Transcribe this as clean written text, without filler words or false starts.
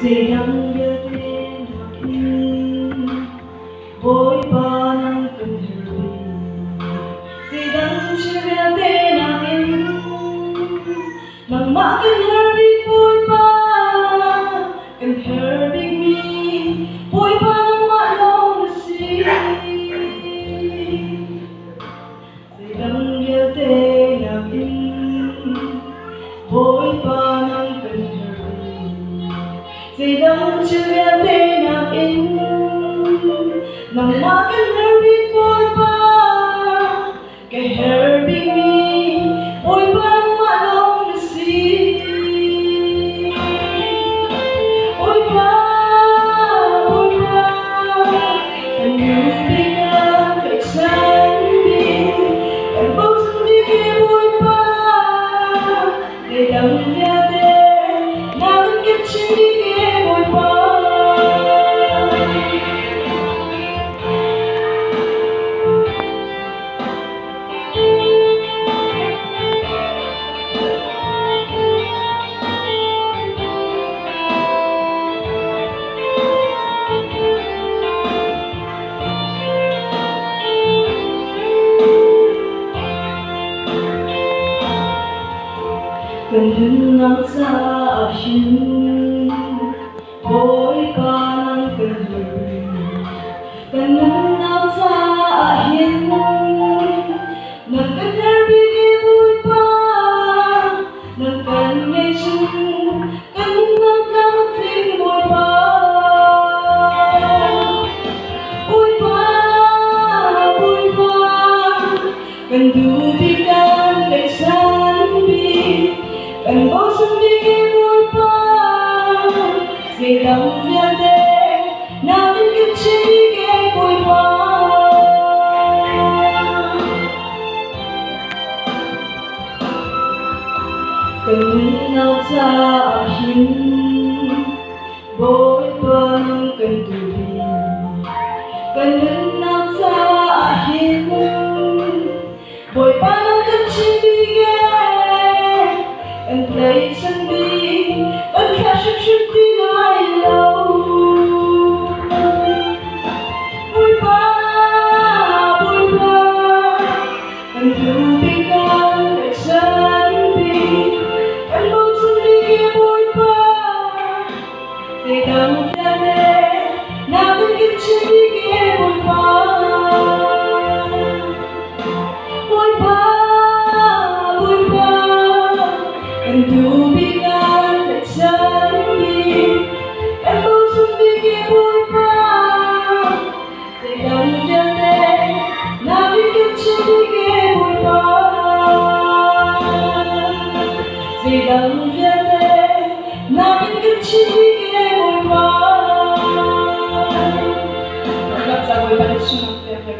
Sẽ đắng nhớ tên hoặc in bối ban cần hời sẽ đắng chưa biết tên nào in nang makan hari bối ban cần hời mi bối ban mak long si sẽ đắng nhớ tên nào in bối ban cần hời sẽ đắng chưa biết tên nào in nang makan hari bối ban kay herbing mi bối ban mak long si bối ban anh yêu tình anh phải sang đi anh bốc xuống đi kia bối ban để đắng nhớ tên nào kiếp trên đi kia bối ban cần hứng nắng xa hin bối ban cần hời cần hứng nắng xa hin nang cần hời đi bối ban nang cần nghe chung cần nang cảm tình bối ban cần đủ đi can để san bi cần bố xuống đi kia bối ban sẽ đắng nhớ tên nào đến kiếp trên đi kia bối ban cần nào xa hin bối ban cần từ bi cần nào xa hin bối ban kiếp trên đi kia and place and be but cash it should be lying low bối ban and you become a zombie and most of the bối ban they don't get it now they get to be bối ban and you become a zombie and most of the bối ban they don't get it now they get to be bối ban they don't get it now they get to be bối ban. Ragazza, vuoi fare il suono per